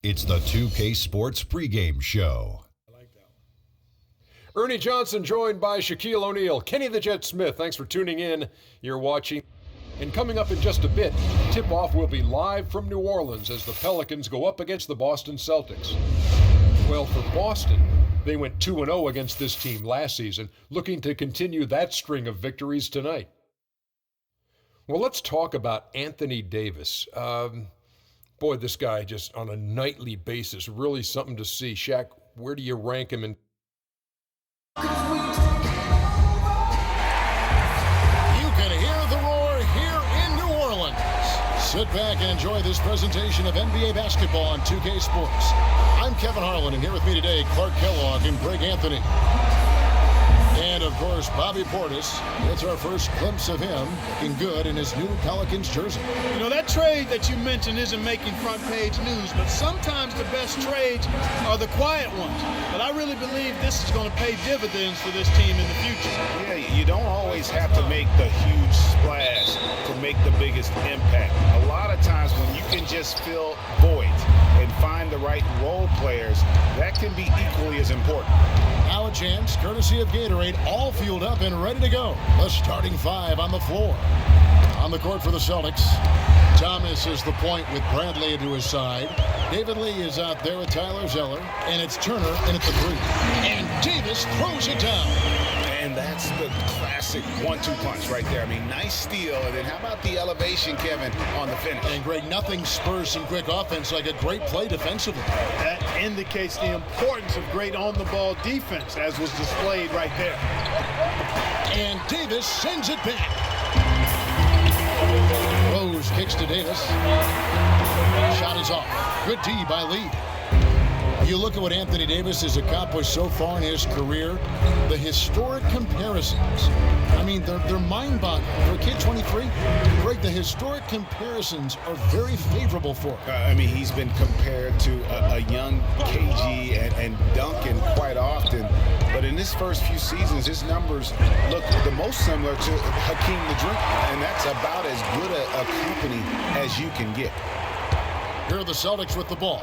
It's the 2K Sports pregame show. I like that one. Ernie Johnson joined by Shaquille O'Neal. Kenny the Jet Smith, thanks for tuning in. You're watching. And coming up in just a bit, tip-off will be live from New Orleans as the Pelicans go up against the Boston Celtics. Well, for Boston, they went 2-0 against this team last season, looking to continue that string of victories tonight. Well, let's talk about Anthony Davis. Boy, this guy just on a nightly basis, really something to see. Shaq, where do you rank him in? You can hear the roar here in New Orleans. Sit back and enjoy this presentation of NBA basketball on 2K Sports. I'm Kevin Harlan, and here with me today, Clark Kellogg and Greg Anthony. And, of course, Bobby Portis. It's our first glimpse of him looking good in his new Pelicans jersey. You know, that trade that you mentioned isn't making front-page news, but sometimes the best trades are the quiet ones. But I really believe this is going to pay dividends for this team in the future. Yeah, you don't always have to make the huge splash to make the biggest impact. A lot of times when you can just fill voids and find the right role players, that can be equally as important. Now a chance, courtesy of Gatorade, all fueled up and ready to go. The starting five on the floor. On the court for the Celtics, Thomas is the point with Bradley to his side. David Lee is out there with Tyler Zeller. And it's Turner in at the three. And Davis throws it down. And that's the classic 1-2 punch right there. I mean, nice steal. And then how about the elevation, Kevin, on the finish? And Greg, nothing spurs some quick offense like a great play defensively. That indicates the importance of great on-the-ball defense, as was displayed right there. And Davis sends it back. Rose kicks to Davis. Shot is off. Good D by Lee. You look at what Anthony Davis has accomplished so far in his career, the historic comparisons. I mean, they're mind-boggling. For a kid 23, Greg, the historic comparisons are very favorable for him. I mean, he's been compared to a young KG and Duncan quite often. But in his first few seasons, his numbers look the most similar to Hakeem the Dream. And that's about as good a company as you can get. Here are the Celtics with the ball.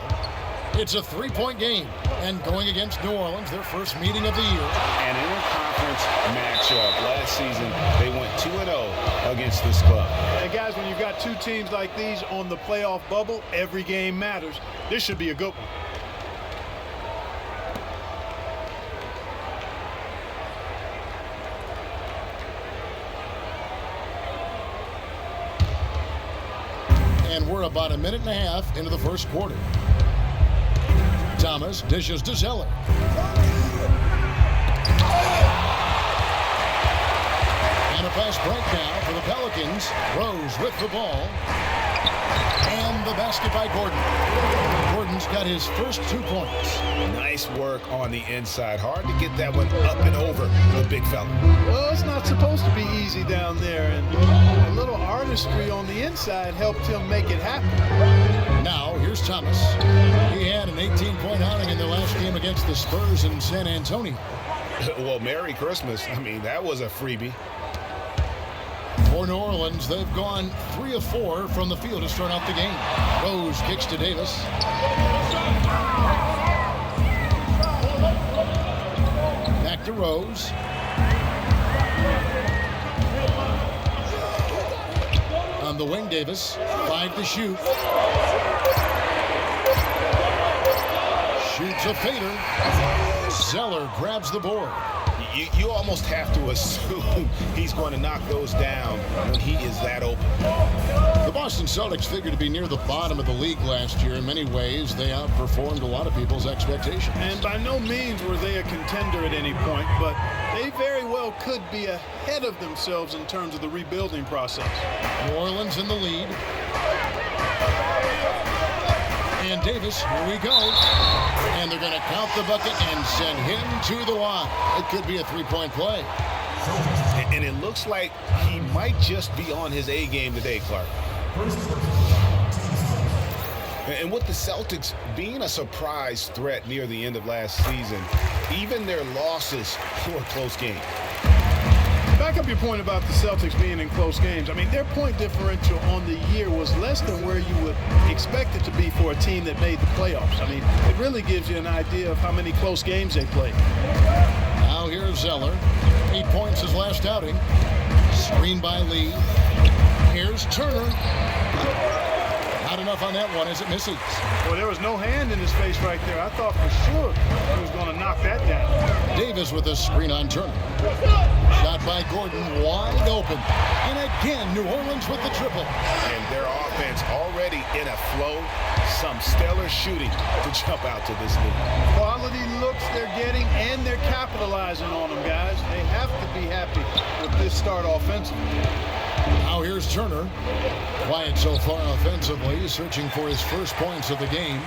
It's a three-point game, and going against New Orleans, their first meeting of the year. An interconference matchup. Last season, they went 2-0 against this club. And guys, when you've got two teams like these on the playoff bubble, every game matters. This should be a good one. And we're about a minute and a half into the first quarter. Thomas dishes to Zeller. And a fast break now for the Pelicans. Rose with the ball. And the basket by Gordon. Gordon's got his first 2 points. Nice work on the inside. Hard to get that one up and over the big fella. Well, it's not supposed to be easy down there, and a little artistry on the inside helped him make it happen. Now, here's Thomas. He had an 18-point outing in their last game against the Spurs in San Antonio. Well, Merry Christmas. I mean, that was a freebie. For New Orleans, they've gone 3 of 4 from the field to start out the game. Rose kicks to Davis. Back to Rose. On the wing, Davis. 5 to shoot. Shoots a fader. Zeller grabs the board. You almost have to assume he's going to knock those down when he is that open. The Boston Celtics figured to be near the bottom of the league last year. In many ways, they outperformed a lot of people's expectations. And by no means were they a contender at any point, but they very well could be ahead of themselves in terms of the rebuilding process. New Orleans in the lead. And Davis, here we go. And they're going to count the bucket and send him to the line. It could be a three-point play. And it looks like he might just be on his A game today, Clark. And with the Celtics being a surprise threat near the end of last season, even their losses were close games. Back up your point about the Celtics being in close games. I mean, their point differential on the year was less less than where you would expect it to be for a team that made the playoffs. I mean, it really gives you an idea of how many close games they played. Now here's Zeller. 8 points his last outing. Screen by Lee. Here's Turner. Not enough on that one as it misses. Well, there was no hand in his face right there. I thought for sure he was going to knock that down. Davis with a screen on Turner. Shot by Gordon, wide open. And again, New Orleans with the triple. And their offense already in a flow. Some stellar shooting to jump out to this lead. Quality looks they're getting, and they're capitalizing on them, guys. They have to be happy with this start offensively. Now here's Turner. Quiet so far offensively, searching for his first points of the game.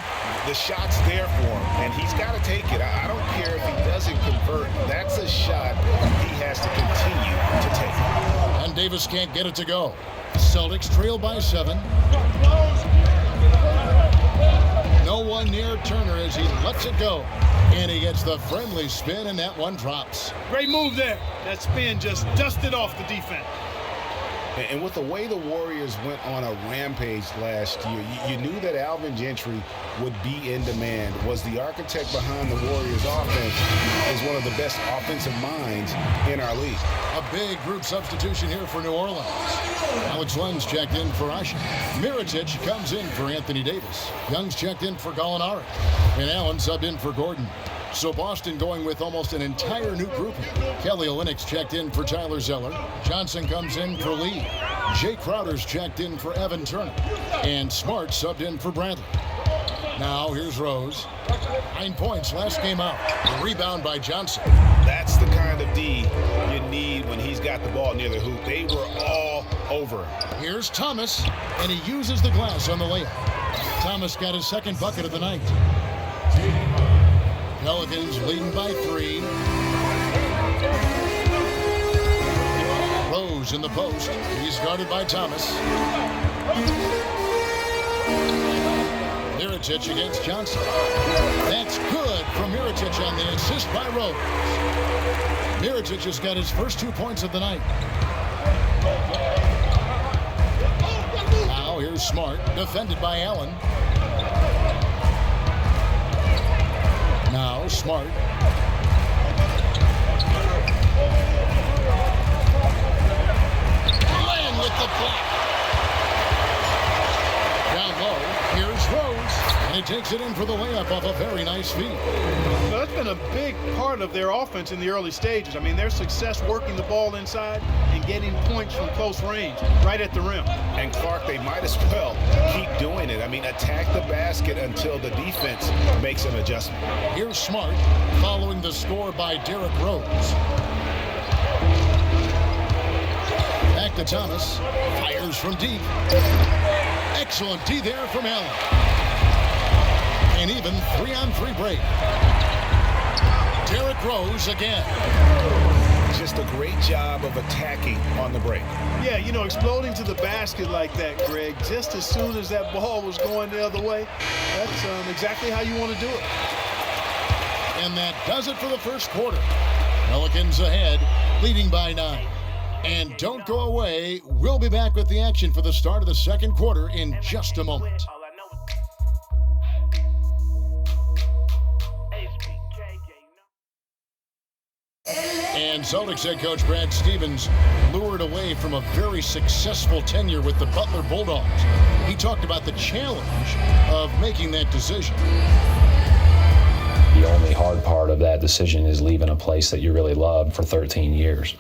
The shot's there for him, and he's got to take it. I don't care if he doesn't convert. That's a shot he has to continue to take. And Davis can't get it to go. Celtics trail by 7. No one near Turner as he lets it go. And he gets the friendly spin, and that one drops. Great move there. That spin just dusted off the defense. And with the way the Warriors went on a rampage last year, you knew that Alvin Gentry would be in demand. Was the architect behind the Warriors offense, is one of the best offensive minds in our league. A big group substitution here for New Orleans. Alex Lenz checked in for Usher. Mirotic comes in for Anthony Davis. Young's checked in for Gallinari. And Allen subbed in for Gordon. So Boston going with almost an entire new grouping. Kelly Olynyk checked in for Tyler Zeller. Johnson comes in for Lee. Jay Crowder's checked in for Evan Turner. And Smart subbed in for Bradley. Now here's Rose. 9 points last game out. A rebound by Johnson. That's the kind of D you need when he's got the ball near the hoop. They were all over him. Here's Thomas, and he uses the glass on the layup. Thomas got his second bucket of the night. Pelicans leading by 3. Rose in the post. He's guarded by Thomas. Mirotic against Johnson. That's good from Mirotic on the assist by Rose. Mirotic has got his first 2 points of the night. Now here's Smart, defended by Allen. Now Smart. Land with the block. Down low, here's Rose. And he takes it in for the layup off a very nice feed. Well, that's been a big part of their offense in the early stages. I mean, their success working the ball inside and getting points from close range, right at the rim. And Clark, they might as well keep doing it. I mean, attack the basket until the defense makes an adjustment. Here's Smart, following the score by Derrick Rose. Back to Thomas, fires from deep. Excellent D there from Allen. And even 3-on-3 break. Derrick Rose again. Just a great job of attacking on the break. Yeah, you know, exploding to the basket like that, Greg, just as soon as that ball was going the other way, that's exactly how you want to do it. And that does it for the first quarter. Pelicans ahead, leading by 9. And don't go away. We'll be back with the action for the start of the second quarter in just a moment. And Celtics head coach Brad Stevens lured away from a very successful tenure with the Butler Bulldogs. He talked about the challenge of making that decision. The only hard part of that decision is leaving a place that you really loved for 13 years.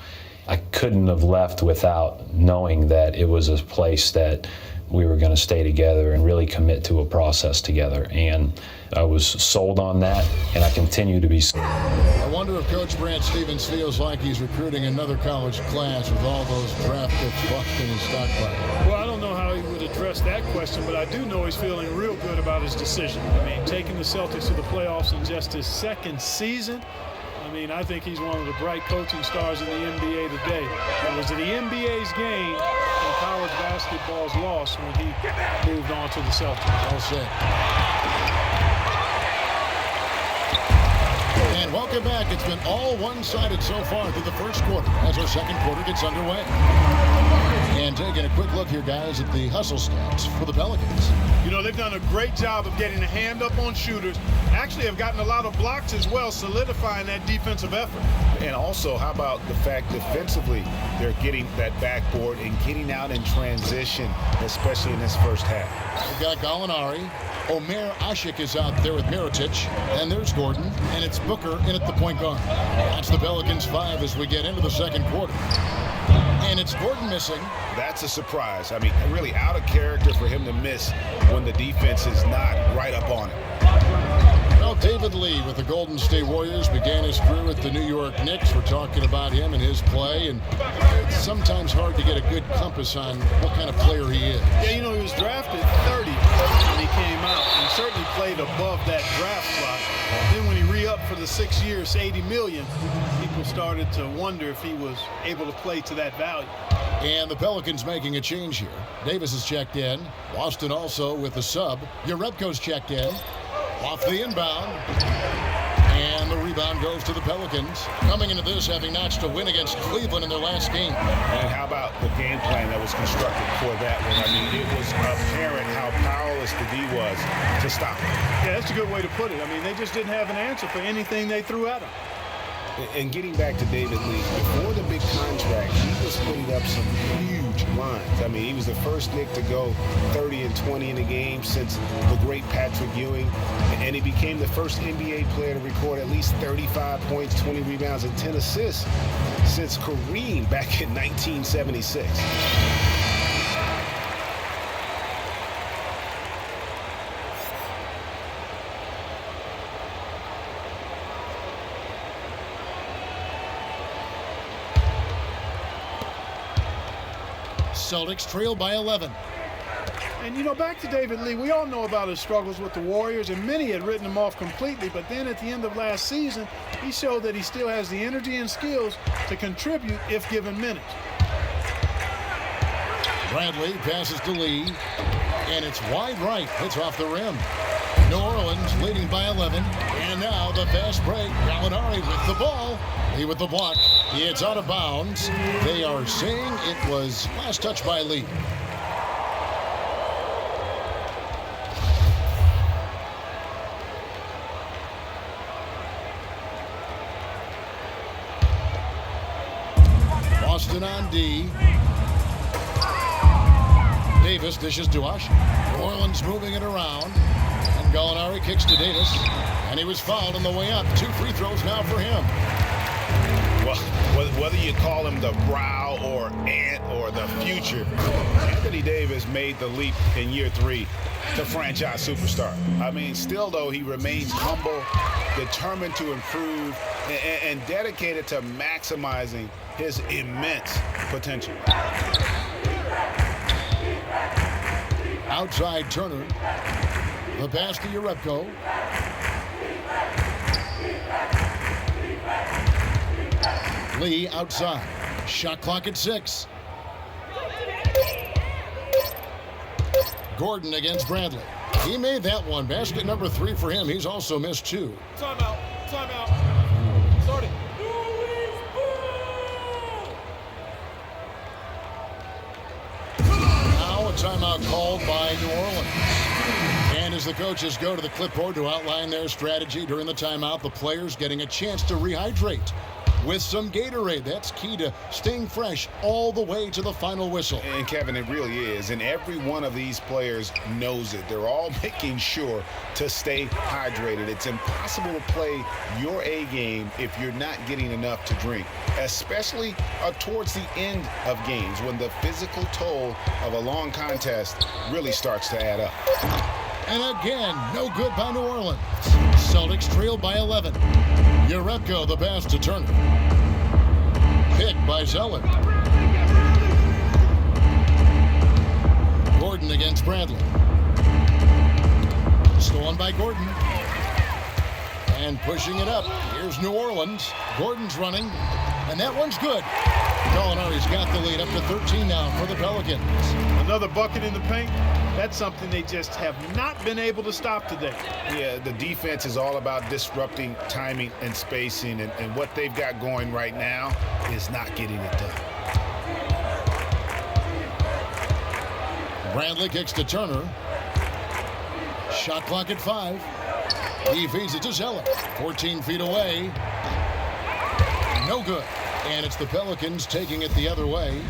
I couldn't have left without knowing that it was a place that we were going to stay together and really commit to a process together. And I was sold on that, and I continue to be. I wonder if Coach Brad Stevens feels like he's recruiting another college class with all those draft picks locked in his stockpile. Well, I don't know how he would address that question, but I do know he's feeling real good about his decision. I mean, taking the Celtics to the playoffs in just his second season, I mean, I think he's one of the bright coaching stars in the NBA today. It was the NBA's game and college basketball's loss when he moved on to the Celtics. Well said. And welcome back. It's been all one-sided so far through the first quarter as our second quarter gets underway. And taking a quick look here, guys, at the hustle stats for the Pelicans. You know, they've done a great job of getting a hand up on shooters. Actually have gotten a lot of blocks as well, solidifying that defensive effort. And also, how about the fact defensively, they're getting that backboard and getting out in transition, especially in this first half. We've got Gallinari. Omer Asik is out there with Mirotic. And there's Gordon. And it's Booker in at the point guard. That's the Pelicans 5 as we get into the second quarter. And it's Gordon missing. That's a surprise. I mean, really out of character for him to miss when the defense is not right up on it. Well, David Lee with the Golden State Warriors began his career with the New York Knicks. We're talking about him and his play, and it's sometimes hard to get a good compass on what kind of player he is. Yeah, you know, he was drafted 30 when he came out, and certainly played above that draft slot. Then when he re-upped for the 6 years, $80 million, people started to wonder if he was able to play to that value. And the Pelicans making a change here. Davis is checked in. Boston also with the sub. Jerebko's checked in. Off the inbound. And the rebound goes to the Pelicans. Coming into this, having notched a win against Cleveland in their last game. And how about the game plan that was constructed for that one? I mean, it was apparent how powerless the D was to stop it. Yeah, that's a good way to put it. I mean, they just didn't have an answer for anything they threw at him. And getting back to David Lee, before the big contract, he was putting up some huge lines. I mean, he was the first Knick to go 30 and 20 in a game since the great Patrick Ewing. And he became the first NBA player to record at least 35 points, 20 rebounds, and 10 assists since Kareem back in 1976. Celtics trail by 11. And, you know, back to David Lee, we all know about his struggles with the Warriors, and many had written him off completely. But then at the end of last season, he showed that he still has the energy and skills to contribute if given minutes. Bradley passes to Lee, and it's wide right. Hits off the rim. New Orleans leading by 11. And now the fast break. Gallinari with the ball. Lee with the block. It's out of bounds. They are saying it was last touch by Lee. Boston on D. Davis dishes to Ush. New Orleans moving it around. And Gallinari kicks to Davis. And he was fouled on the way up. 2 free throws now for him. Well, whether you call him the brow or ant or the future, Anthony Davis made the leap in year 3 to franchise superstar. I mean, still, though, he remains humble, determined to improve, and dedicated to maximizing his immense potential. Outside Turner. The pass to Jerebko. Lee outside. Shot clock at 6. Gordon against Bradley. He made that one. Basket number 3 for him. He's also missed 2. Timeout. Timeout. Starting. Now a timeout called by New Orleans. And as the coaches go to the clipboard to outline their strategy during the timeout, the players getting a chance to rehydrate with some Gatorade. That's key to staying fresh all the way to the final whistle. And Kevin, it really is. And every one of these players knows it. They're all making sure to stay hydrated. It's impossible to play your A game if you're not getting enough to drink, especially towards the end of games when the physical toll of a long contest really starts to add up. And again, no good by New Orleans. Celtics trail by 11. Jerebko, the pass to Turner. Picked by Zeller. Gordon against Bradley. Stolen by Gordon. And pushing it up. Here's New Orleans. Gordon's running. And that one's good. Gallinari's got the lead up to 13 now for the Pelicans. Another bucket in the paint. That's something they just have not been able to stop today. Yeah, the defense is all about disrupting timing and spacing, and what they've got going right now is not getting it done. Bradley kicks to Turner. Shot clock at 5. He feeds it to Zeller. 14 feet away. No good. And it's the Pelicans taking it the other way.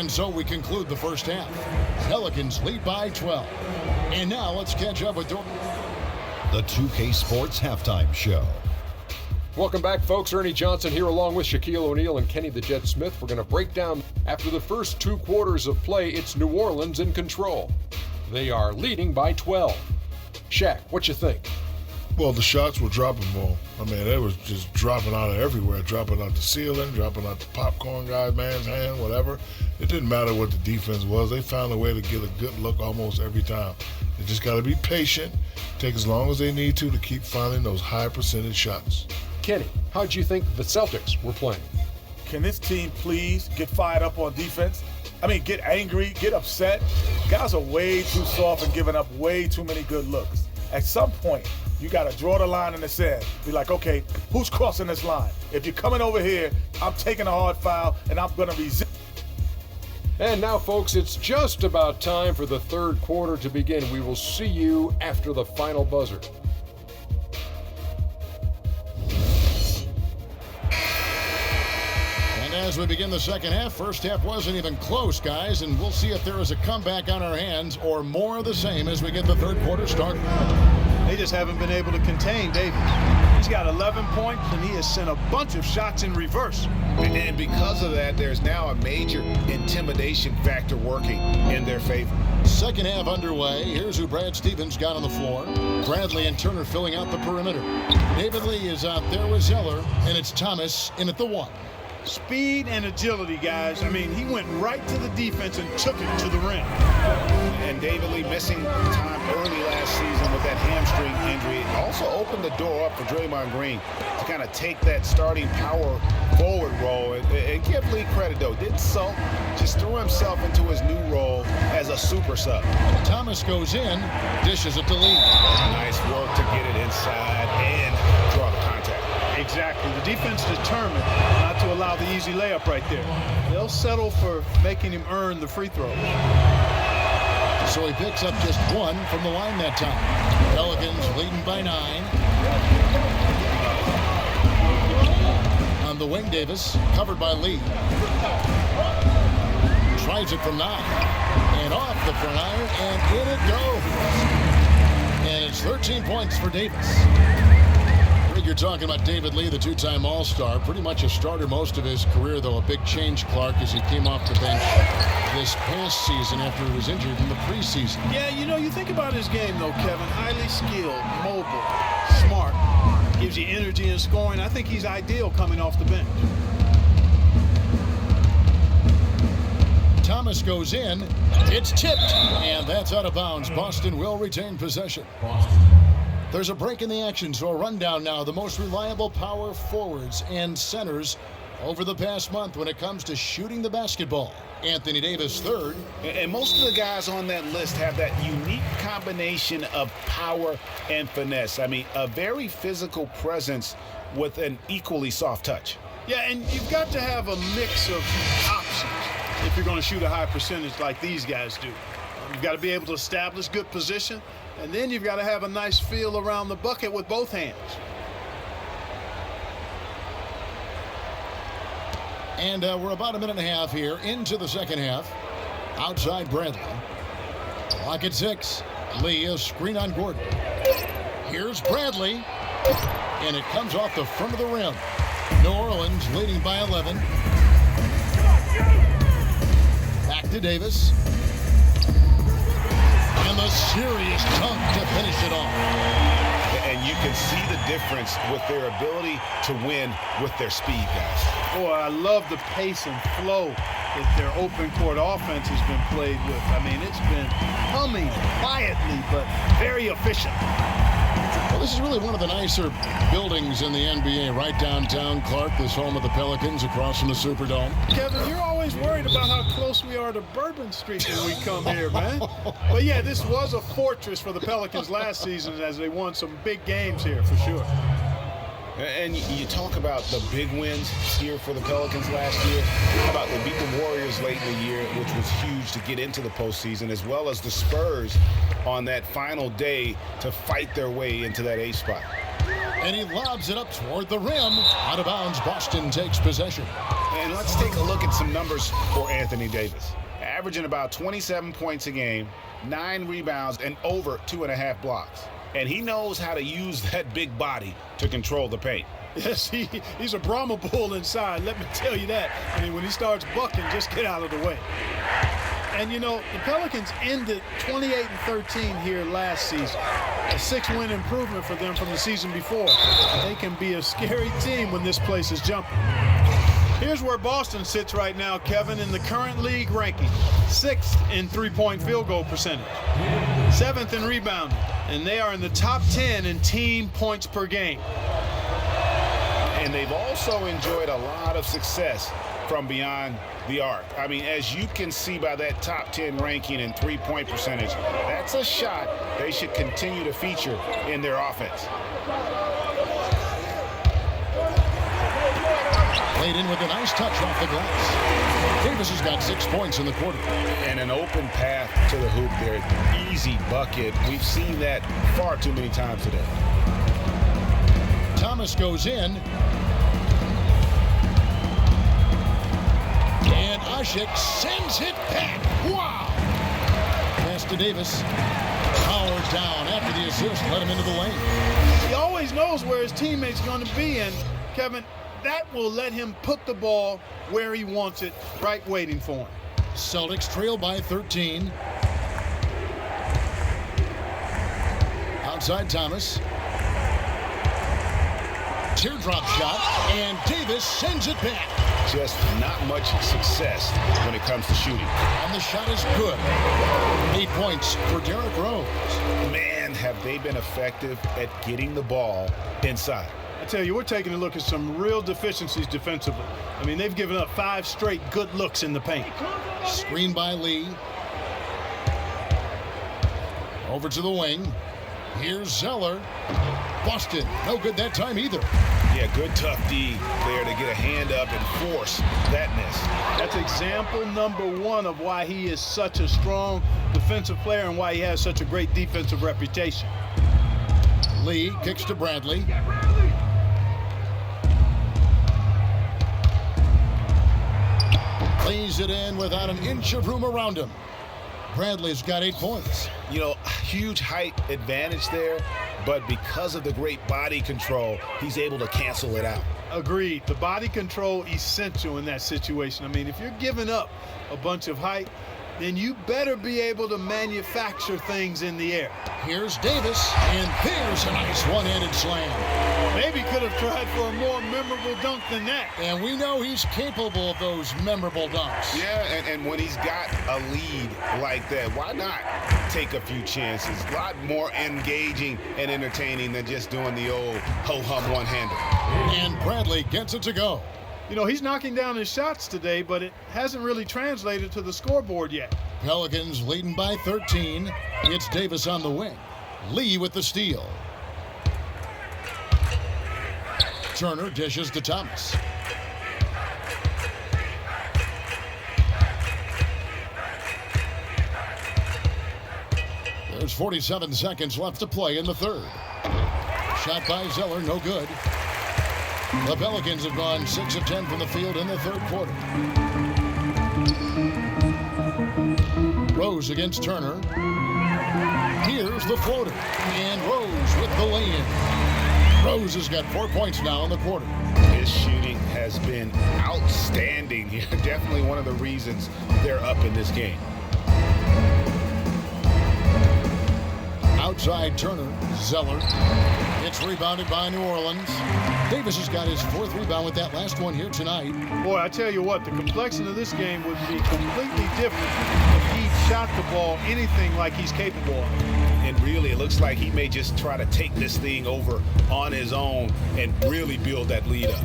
And so we conclude the first half. Pelicans lead by 12. And now let's catch up with The 2K Sports Halftime Show. Welcome back, folks. Ernie Johnson here along with Shaquille O'Neal and Kenny the Jet Smith. We're going to break down after the first 2 quarters of play. It's New Orleans in control. They are leading by 12. Shaq, what you think? Well, the shots were dropping ball. I mean, they was just dropping out of everywhere, dropping out the ceiling, dropping out the popcorn guy's man's hand, whatever. It didn't matter what the defense was. They found a way to get a good look almost every time. They just got to be patient, take as long as they need to keep finding those high percentage shots. Kenny, how'd you think the Celtics were playing? Can this team please get fired up on defense? I mean, get angry, get upset. Guys are way too soft and giving up way too many good looks. At some point, you got to draw the line in the sand. Be like, okay, who's crossing this line? If you're coming over here, I'm taking a hard foul, and I'm going to resist. And now, folks, it's just about time for the third quarter to begin. We will see you after the final buzzer. As we begin the second half, first half wasn't even close, guys, and we'll see if there is a comeback on our hands or more of the same as we get the third quarter started. They just haven't been able to contain Davis. He's got 11 points, and he has sent a bunch of shots in reverse. And because of that, there's now a major intimidation factor working in their favor. Second half underway. Here's who Brad Stevens got on the floor. Bradley and Turner filling out the perimeter. David Lee is out there with Zeller, and it's Thomas in at the one. Speed and agility, guys. I mean, he went right to the defense and took it to the rim. And David Lee missing time early last season with that hamstring injury also opened the door up for Draymond Green to kind of take that starting power forward role. And give Lee credit, though. Didn't sulk, just threw himself into his new role as a super sub. Thomas goes in, dishes it to Lee. Nice work to get it inside and draw the contact. Exactly. The defense determined not to allow the easy layup right there. They'll settle for making him earn the free throw. So he picks up just one from the line that time. Pelicans leading by 9. On the wing, Davis, covered by Lee. Tries it from 9. And off the front iron, and in it goes. And it's 13 points for Davis. You're talking about David Lee, the two-time All-Star, pretty much a starter most of his career, though a big change, Clark, as he came off the bench this past season after he was injured in the preseason. Yeah, you know, you think about his game, though, Kevin. Highly skilled, mobile, smart, gives you energy and scoring. I think he's ideal coming off the bench. Thomas goes in. It's tipped, and that's out of bounds. Boston will retain possession. There's a break in the action, so a rundown now. The most reliable power forwards and centers over the past month when it comes to shooting the basketball. Anthony Davis, third. And most of the guys on that list have that unique combination of power and finesse. I mean, a very physical presence with an equally soft touch. Yeah, and you've got to have a mix of options if you're going to shoot a high percentage like these guys do. You've got to be able to establish good position, and then you've got to have a nice feel around the bucket with both hands. And we're about a minute and a half here into the second half. Outside Bradley. Clock at 6. Lee, a screen on Gordon. Here's Bradley. And it comes off the front of the rim. New Orleans leading by 11. Back to Davis. And the serious dunk to finish it off. And you can see the difference with their ability to win with their speed, guys. Boy, I love the pace and flow that their open court offense has been played with. I mean, it's been humming quietly, but very efficient. Well, this is really one of the nicer buildings in the NBA, right downtown, Clark, this home of the Pelicans across from the Superdome. Kevin, you're always worried about how close we are to Bourbon Street when we come here, man. But yeah, this was a fortress for the Pelicans last season as they won some big games here, for sure. And you talk about the big wins here for the Pelicans last year. How about they beat the Warriors late in the year, which was huge to get into the postseason, as well as the Spurs on that final day to fight their way into that 8th spot. And he lobs it up toward the rim. Out of bounds, Boston takes possession. And let's take a look at some numbers for Anthony Davis. Averaging about 27 points a game, 9 rebounds, and over 2.5 blocks. And he knows how to use that big body to control the paint. Yes, he's a Brahma bull inside, let me tell you that. I mean, when he starts bucking, just get out of the way. And, you know, the Pelicans ended 28-13 here last season. A 6-win improvement for them from the season before. They can be a scary team when this place is jumping. Here's where Boston sits right now, Kevin, in the current league ranking. 6th in three-point field goal percentage. 7th in rebounding. And they are in the top 10 in team points per game. And they've also enjoyed a lot of success from beyond the arc. I mean, as you can see by that top 10 ranking and three-point percentage, that's a shot they should continue to feature in their offense. Played in with a nice touch off the glass. Davis has got 6 points in the quarter. And an open path to the hoop there. Easy bucket. We've seen that far too many times today. Thomas goes in. And Asik sends it back. Wow! Pass to Davis. Powered down after the assist. Let him into the lane. He always knows where his teammate's going to be, and Kevin, that will let him put the ball where he wants it, right waiting for him. Celtics trail by 13. Outside Thomas. Teardrop shot, and Davis sends it back. Just not much success when it comes to shooting. And the shot is good. 8 points for Derrick Rose. Man, have they been effective at getting the ball inside. I tell you, we're taking a look at some real deficiencies defensively. I mean, they've given up 5 straight good looks in the paint. Screen by Lee. Over to the wing. Here's Zeller. Busted. No good that time either. Yeah, good tough D there to get a hand up and force that miss. That's example number 1 of why he is such a strong defensive player and why he has such a great defensive reputation. Lee kicks to Bradley. Lays it in without an inch of room around him. Bradley's got 8 points. You know, huge height advantage there, but because of the great body control, he's able to cancel it out. Agreed. The body control essential in that situation. I mean, if you're giving up a bunch of height, then you better be able to manufacture things in the air. Here's Davis, and there's a nice one-handed slam. Maybe could have tried for a more memorable dunk than that. And we know he's capable of those memorable dunks. Yeah, and when he's got a lead like that, why not take a few chances? A lot more engaging and entertaining than just doing the old ho-hum one-hander. And Bradley gets it to go. You know, he's knocking down his shots today, but it hasn't really translated to the scoreboard yet. Pelicans leading by 13. It's Davis on the wing. Lee with the steal. Turner dishes to Thomas. There's 47 seconds left to play in the third. Shot by Zeller, no good. The Pelicans have gone 6 of 10 from the field in the third quarter. Rose against Turner. Here's the floater. And Rose with the lay-in. Rose has got 4 points now in the quarter. His shooting has been outstanding here. Definitely one of the reasons they're up in this game. Outside Turner, Zeller. It's rebounded by New Orleans. Davis has got his 4th rebound with that last one here tonight. Boy, I tell you what, the complexion of this game would be completely different if he shot the ball anything like he's capable of. And really, it looks like he may just try to take this thing over on his own and really build that lead up.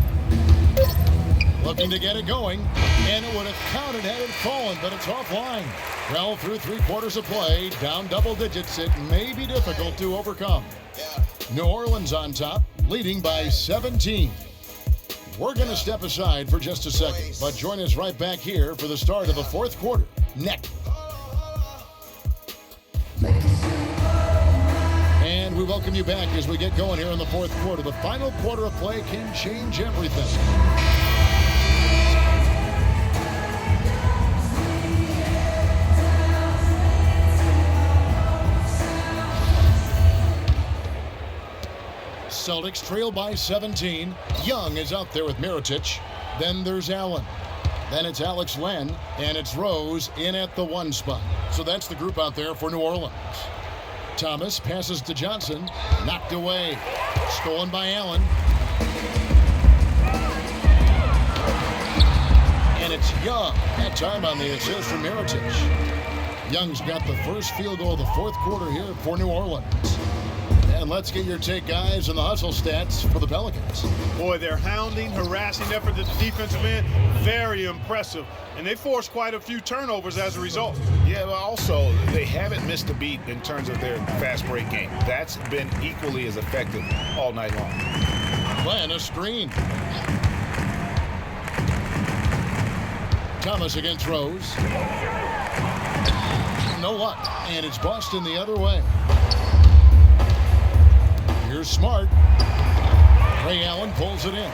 Looking to get it going, and it would have counted had it fallen, but it's offline. Well, through 3 quarters of play, down double digits, it may be difficult to overcome. New Orleans on top, leading by 17. We're going to step aside for just a second, but join us right back here for the start of the 4th quarter. Next. And we welcome you back as we get going here in the 4th quarter. The final quarter of play can change everything. Celtics trail by 17. Young is out there with Mirotic. Then there's Allen. Then it's Alex Len, and it's Rose in at the 1 spot. So that's the group out there for New Orleans. Thomas passes to Johnson, knocked away, stolen by Allen. And it's Young, that time on the assist from Mirotic. Young's got the first field goal of the 4th quarter here for New Orleans. And let's get your take, guys, on the hustle stats for the Pelicans. Boy, their hounding, harassing effort at the defensive end, very impressive. And they forced quite a few turnovers as a result. Yeah, but also, they haven't missed a beat in terms of their fast break game. That's been equally as effective all night long. Playing a screen. Thomas against Rose. No luck. And it's Boston the other way. Here's Smart. Ray Allen pulls it in.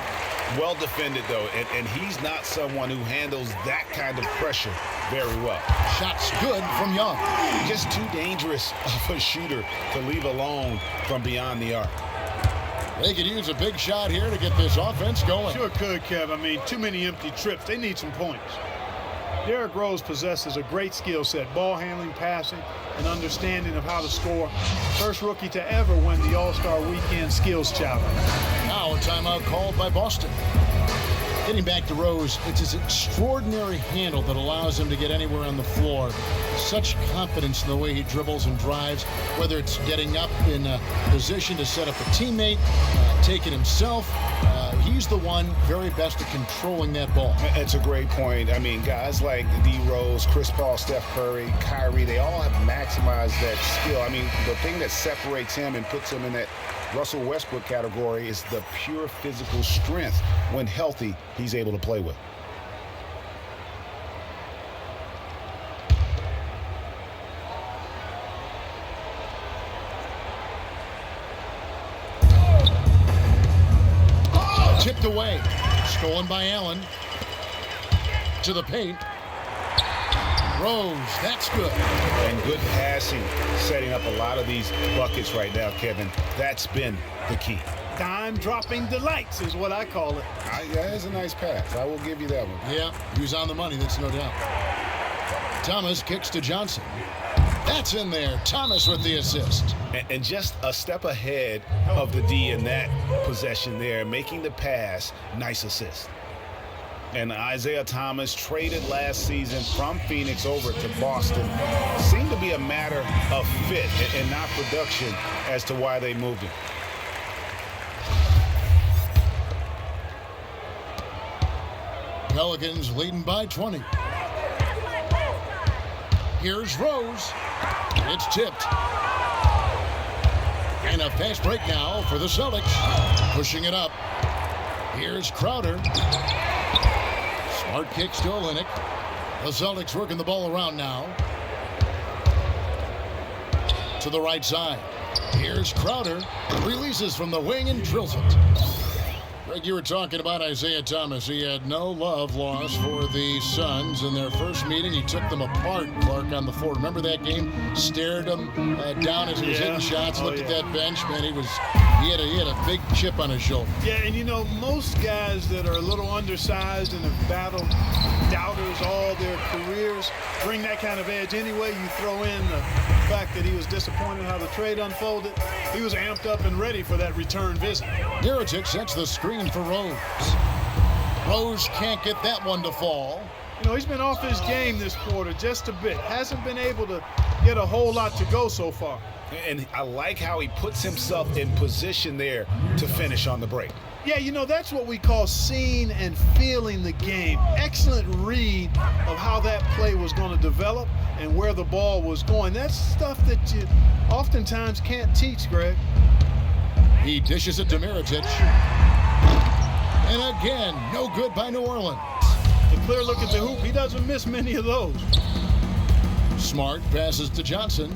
Well defended, though, and he's not someone who handles that kind of pressure very well. Shot's good from Young. Just too dangerous of a shooter to leave alone from beyond the arc. They could use a big shot here to get this offense going. Sure could, Kev. I mean, too many empty trips. They need some points. Derrick Rose possesses a great skill set, ball handling, passing, and understanding of how to score. First rookie to ever win the All-Star Weekend Skills Challenge. Now a timeout called by Boston. Getting back to Rose, it's his extraordinary handle that allows him to get anywhere on the floor. Such confidence in the way he dribbles and drives, whether it's getting up in a position to set up a teammate, taking himself. He's the one very best at controlling that ball. It's a great point. I mean, guys like D. Rose, Chris Paul, Steph Curry, Kyrie, they all have maximized that skill. I mean, the thing that separates him and puts him in that Russell Westbrook category is the pure physical strength. When healthy, he's able to play with. Tipped away. Stolen by Allen. To the paint. Rose, that's good. And good passing, setting up a lot of these buckets right now, Kevin. That's been the key. Dime-dropping delights is what I call it. That is a nice pass. I will give you that one. Yeah, he was on the money, that's no doubt. Thomas kicks to Johnson. That's in there. Thomas with the assist. And just a step ahead of the D in that possession there, making the pass. Nice assist. And Isaiah Thomas, traded last season from Phoenix over to Boston, seemed to be a matter of fit and not production as to why they moved him. Pelicans leading by 20. Here's Rose. It's tipped. And a fast break now for the Celtics. Pushing it up. Here's Crowder. Smart kicks to Olynyk. The Celtics working the ball around now. To the right side. Here's Crowder. Releases from the wing and drills it. Greg, you were talking about Isaiah Thomas. He had no love lost for the Suns. In their first meeting, he took them apart, Clark, on the floor. Remember that game? Stared him down as he was hitting shots, looked at that bench. Man, he had a big chip on his shoulder. Yeah, and you know, most guys that are a little undersized and have battled doubters all their careers bring that kind of edge anyway. You throw in the fact that he was disappointed how the trade unfolded. He was amped up and ready for that return visit. Mirotic sets the screen for Rose. Rose can't get that one to fall. You know, he's been off his game this quarter just a bit. Hasn't been able to get a whole lot to go so far. And I like how he puts himself in position there to finish on the break. Yeah, you know, that's what we call seeing and feeling the game. Excellent read of how that play was going to develop and where the ball was going. That's stuff that you oftentimes can't teach, Greg. He dishes it to Mirotic. And again, no good by New Orleans. The clear look at the hoop, he doesn't miss many of those. Smart passes to Johnson.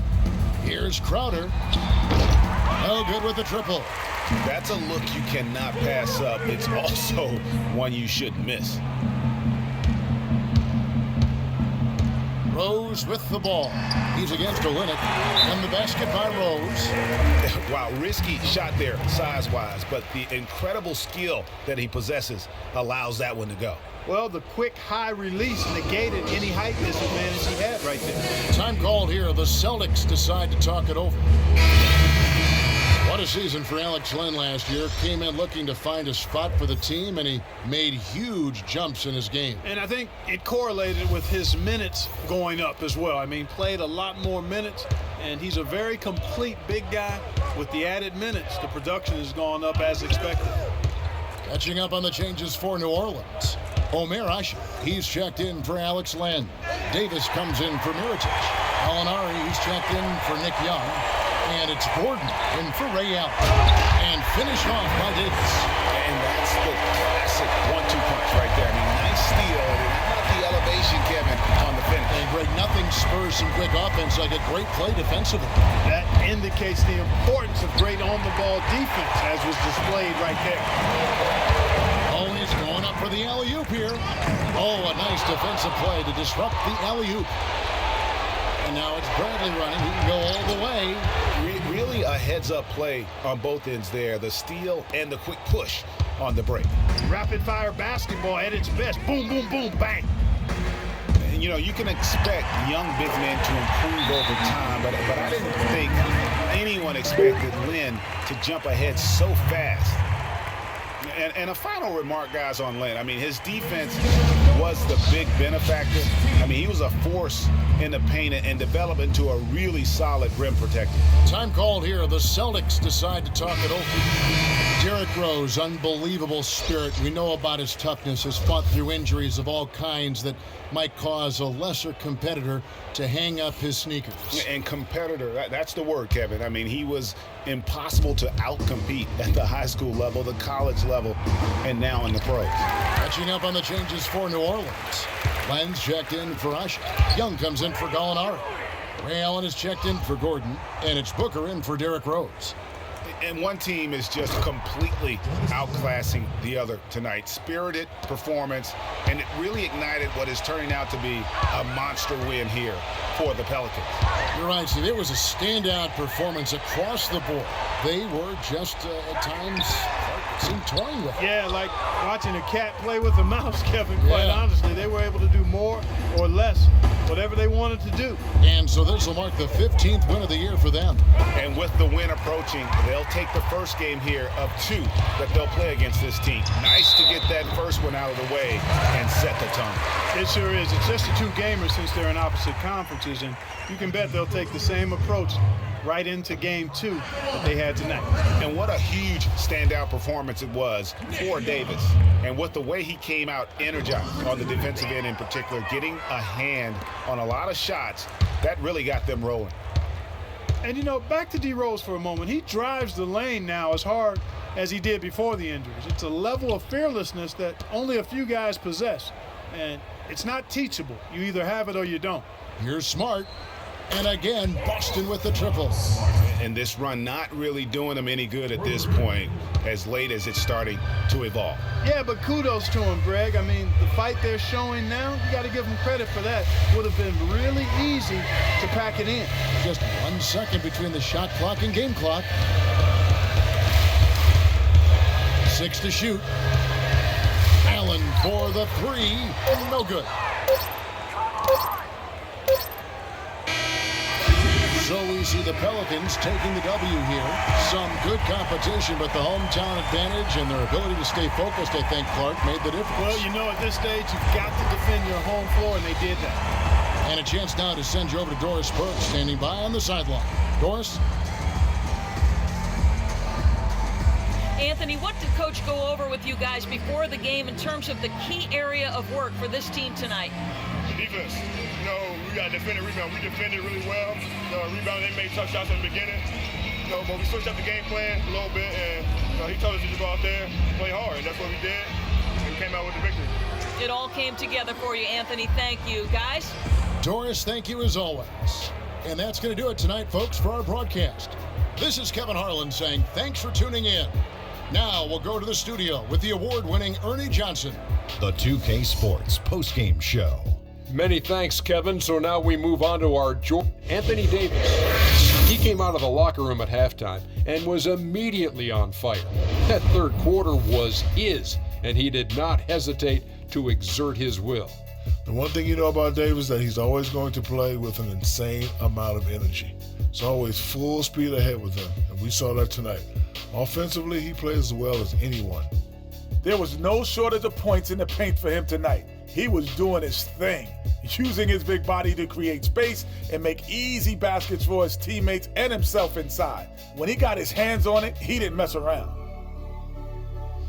Here's Crowder. No good with the triple. That's a look you cannot pass up. It's also one you shouldn't miss. Rose with the ball. He's against Olynyk. And the basket by Rose. Wow, risky shot there size-wise, but the incredible skill that he possesses allows that one to go. Well, the quick high release negated any height disadvantage he had right there. Time called here. The Celtics decide to talk it over. What a season for Alex Len last year. Came in looking to find a spot for the team, and he made huge jumps in his game. And I think it correlated with his minutes going up as well. I mean, played a lot more minutes, and he's a very complete big guy. With the added minutes, the production has gone up as expected. Catching up on the changes for New Orleans. Omer Ashe, he's checked in for Alex Len. Davis comes in for Mirotic. Gallinari, he's checked in for Nick Young. And it's Gordon in for Ray Allen. And finished off by Davis. And that's the classic 1-2 punch right there. I mean, nice steal. How about the elevation, Kevin, on the finish? And Greg, nothing spurs some quick offense like a great play defensively. That indicates the importance of great on-the-ball defense, as was displayed right there. Oh, he's going up for the alley-oop here. Oh, a nice defensive play to disrupt the alley-oop. And now it's Bradley running. He can go all the way. Really a heads-up play on both ends there. The steal and the quick push on the break. Rapid-fire basketball at its best. Boom, boom, boom, bang. And, you know, you can expect young big men to improve over time, but I didn't think anyone expected Len to jump ahead so fast. And a final remark, guys, on Len. I mean, his defense was the big benefactor. I mean, he was a force in the paint and developed into a really solid rim protector. Time called here. The Celtics decide to talk it over. Derrick Rose, unbelievable spirit. We know about his toughness, has fought through injuries of all kinds that might cause a lesser competitor to hang up his sneakers. And competitor, that's the word, Kevin. I mean, he was impossible to outcompete at the high school level, the college level, and now in the pros. Catching up on the changes for New Orleans. Len's checked in for Ashe. Young comes in for Gallinari. Ray Allen is checked in for Gordon, and it's Booker in for Derrick Rose. And one team is just completely outclassing the other tonight. Spirited performance, and it really ignited what is turning out to be a monster win here for the Pelicans. You're right, Steve. It was a standout performance across the board. They were just, at times, seemed toying with it. Yeah, like watching a cat play with a mouse, Kevin, quite honestly. They were able to do more or less, whatever they wanted to do. And so this will mark the 15th win of the year for them. And with the win approaching, they'll take the first game here of 2 that they'll play against this team. Nice to get that first one out of the way and set the tone. It sure is. It's just a 2-gamer since they're in opposite conferences, and you can bet they'll take the same approach right into game 2 that they had tonight. And what a huge standout performance it was for Davis. And with the way he came out energized on the defensive end in particular, getting a hand on a lot of shots, that really got them rolling. And, you know, back to D. Rose for a moment. He drives the lane now as hard as he did before the injuries. It's a level of fearlessness that only a few guys possess. And it's not teachable. You either have it or you don't. Here's Smart. And again, Boston with the triple. And this run not really doing them any good at this point, as late as it's starting to evolve. Yeah, but kudos to him, Greg. I mean, the fight they're showing now, you got to give them credit for that. Would have been really easy to pack it in. Just 1 second between the shot clock and game clock. 6 to shoot. Allen for the 3. No good. So we see the Pelicans taking the W here. Some good competition, but the hometown advantage and their ability to stay focused, I think, Clark, made the difference. Well, you know, at this stage, you've got to defend your home floor, and they did that. And a chance now to send you over to Doris Burke, standing by on the sideline. Doris? Anthony, what did Coach go over with you guys before the game in terms of the key area of work for this team tonight? Defense. You know, we got to defend and rebound. We defended really well. Rebound, they made tough shots in the beginning. You know, but we switched up the game plan a little bit, and he told us to just go out there, play hard, and that's what we did. And we came out with the victory. It all came together for you, Anthony. Thank you, guys. Doris, thank you as always. And that's going to do it tonight, folks, for our broadcast. This is Kevin Harlan saying thanks for tuning in. Now we'll go to the studio with the award-winning Ernie Johnson. The 2K Sports postgame show. Many thanks, Kevin. So now we move on to our Anthony Davis. He came out of the locker room at halftime and was immediately on fire. That third quarter was his, and he did not hesitate to exert his will. The one thing you know about Dave is that he's always going to play with an insane amount of energy. It's always full speed ahead with him, and we saw that tonight. Offensively, he plays as well as anyone. There was no shortage of points in the paint for him tonight. He was doing his thing, using his big body to create space and make easy baskets for his teammates and himself inside. When he got his hands on it, he didn't mess around.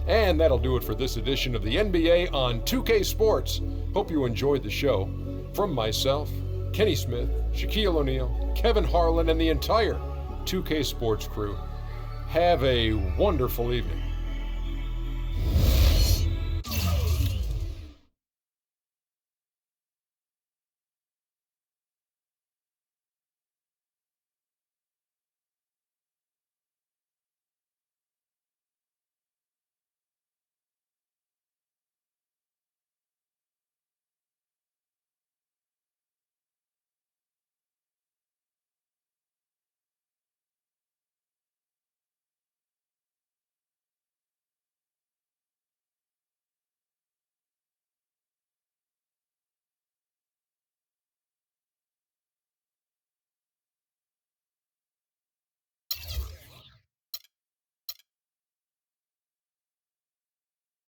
And that'll do it for this edition of the NBA on 2K Sports. Hope you enjoyed the show. From myself, Kenny Smith, Shaquille O'Neal, Kevin Harlan, and the entire 2K Sports crew, have a wonderful evening.